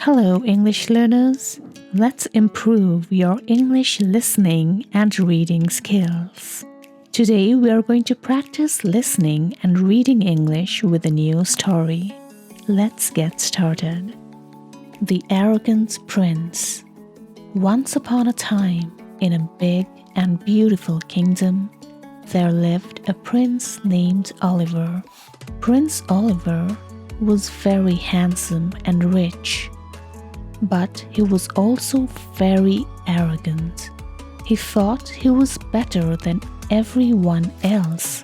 Hello, English learners. Let's improve your English listening and reading skills. Today, we are going to practice listening and reading English with a new story. Let's get started. The Arrogant Prince. Once upon a time, in a big and beautiful kingdom, there lived a prince named Oliver. Prince Oliver was very handsome and rich, but he was also very arrogant. He thought he was better than everyone else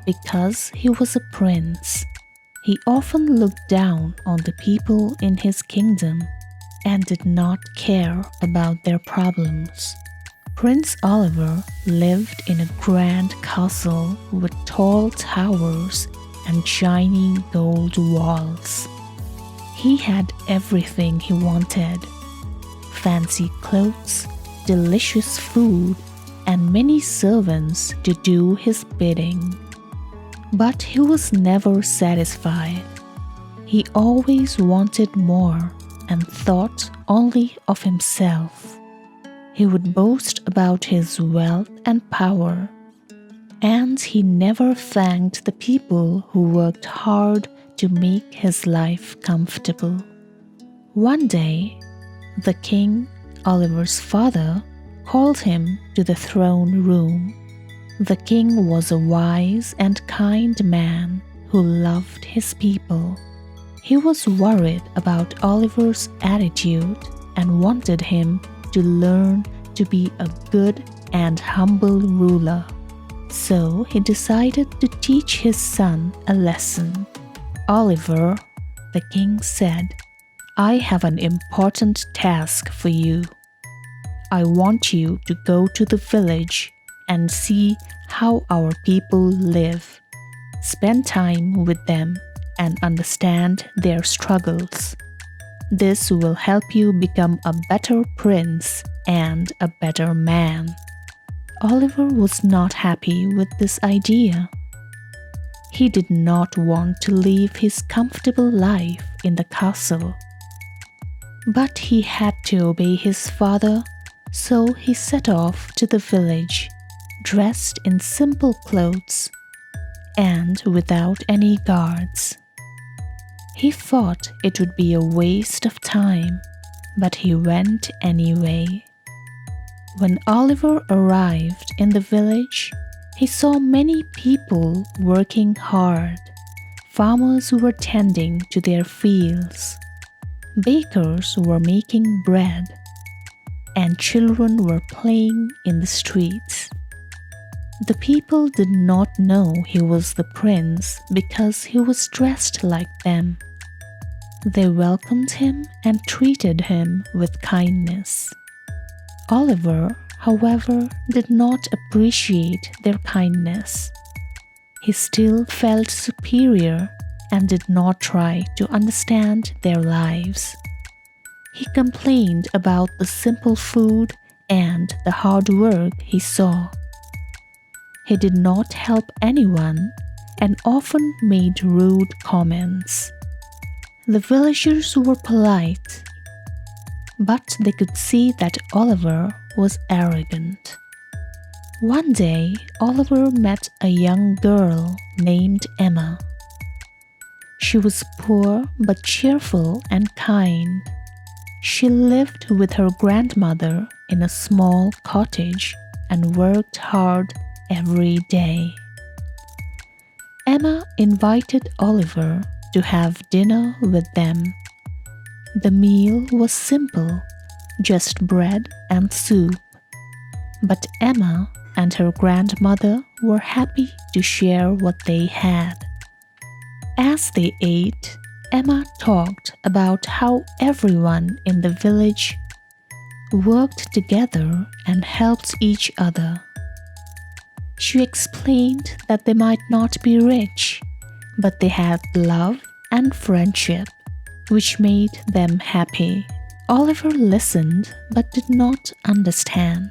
because he was a prince. He often looked down on the people in his kingdom and did not care about their problems. Prince Oliver lived in a grand castle with tall towers and shiny gold walls. He had everything he wanted: fancy clothes, delicious food, and many servants to do his bidding. But he was never satisfied. He always wanted more and thought only of himself. He would boast about his wealth and power, and he never thanked the people who worked hard to make his life comfortable. One day, the king, Oliver's father, called him to the throne room. The king was a wise and kind man who loved his people. He was worried about Oliver's attitude and wanted him to learn to be a good and humble ruler. So he decided to teach his son a lesson. "Oliver," the king said, "I have an important task for you. I want you to go to the village and see how our people live. Spend time with them and understand their struggles. This will help you become a better prince and a better man." Oliver was not happy with this idea. He did not want to leave his comfortable life in the castle. But he had to obey his father, so he set off to the village, dressed in simple clothes and without any guards. He thought it would be a waste of time, but he went anyway. When Oliver arrived in the village, he saw many people working hard. Farmers were tending to their fields. Bakers were making bread, and children were playing in the streets. The people did not know he was the prince because he was dressed like them. They welcomed him and treated him with kindness. Oliver, however, did not appreciate their kindness. He still felt superior and did not try to understand their lives. He complained about the simple food and the hard work he saw. He did not help anyone and often made rude comments. The villagers were polite, but they could see that Oliver was arrogant. One day, Oliver met a young girl named Emma. She was poor but cheerful and kind. She lived with her grandmother in a small cottage and worked hard every day. Emma invited Oliver to have dinner with them. The meal was simple, just bread and soup. But Emma and her grandmother were happy to share what they had. As they ate, Emma talked about how everyone in the village worked together and helped each other. She explained that they might not be rich, but they had love and friendship, which made them happy. Oliver listened but did not understand.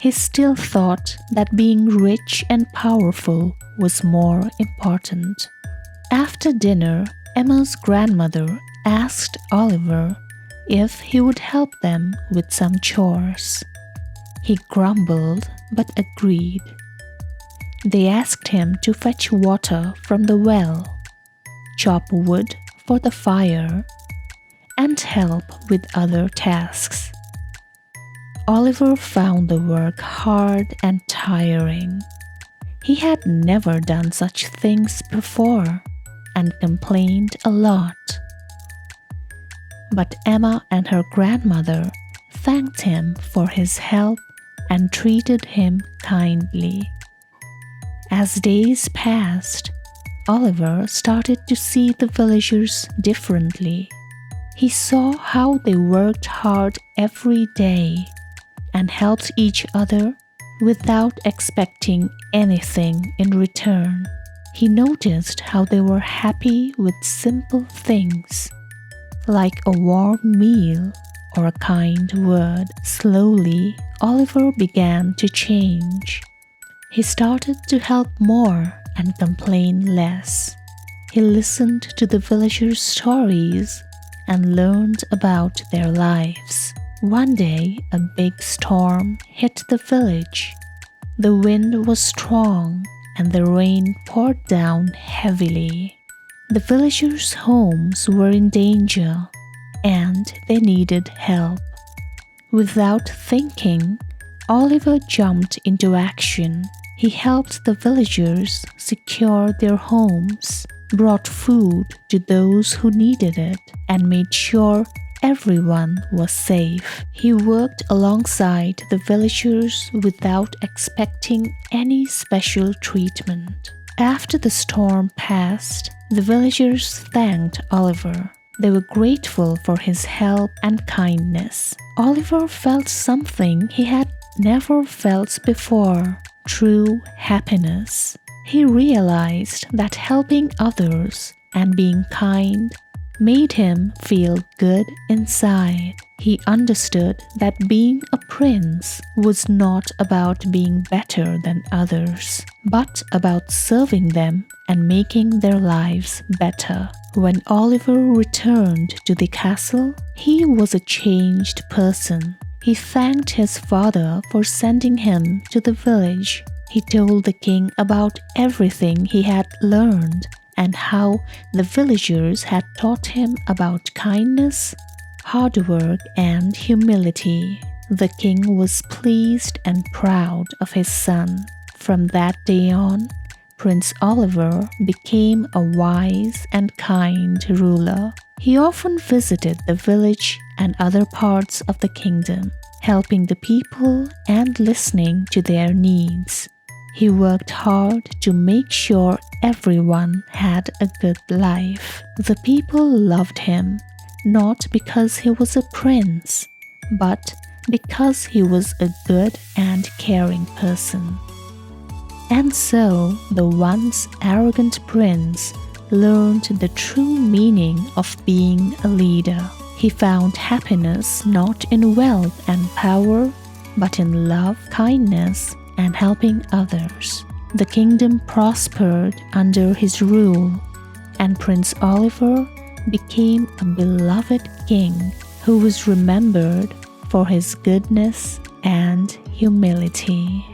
He still thought that being rich and powerful was more important. After dinner, Emma's grandmother asked Oliver if he would help them with some chores. He grumbled but agreed. They asked him to fetch water from the well, chop wood for the fire, and help with other tasks. Oliver found the work hard and tiring. He had never done such things before and complained a lot. But Emma and her grandmother thanked him for his help and treated him kindly. As days passed, Oliver started to see the villagers differently. He saw how they worked hard every day and helped each other without expecting anything in return. He noticed how they were happy with simple things, like a warm meal or a kind word. Slowly, Oliver began to change. He started to help more and complain less. He listened to the villagers' stories and learned about their lives. One day, a big storm hit the village. The wind was strong and the rain poured down heavily. The villagers' homes were in danger and they needed help. Without thinking, Oliver jumped into action. He helped the villagers secure their homes, brought food to those who needed it, and made sure everyone was safe. He worked alongside the villagers without expecting any special treatment. After the storm passed, the villagers thanked Oliver. They were grateful for his help and kindness. Oliver felt something he had never felt before: true happiness. He realized that helping others and being kind made him feel good inside. He understood that being a prince was not about being better than others, but about serving them and making their lives better. When Oliver returned to the castle, he was a changed person. He thanked his father for sending him to the village. He told the king about everything he had learned and how the villagers had taught him about kindness, hard work, and humility. The king was pleased and proud of his son. From that day on, Prince Oliver became a wise and kind ruler. He often visited the village and other parts of the kingdom, helping the people and listening to their needs. He worked hard to make sure everyone had a good life. The people loved him, not because he was a prince, but because he was a good and caring person. And so, the once arrogant prince learned the true meaning of being a leader. He found happiness not in wealth and power, but in love, kindness, and helping others. The kingdom prospered under his rule, and Prince Oliver became a beloved king who was remembered for his goodness and humility.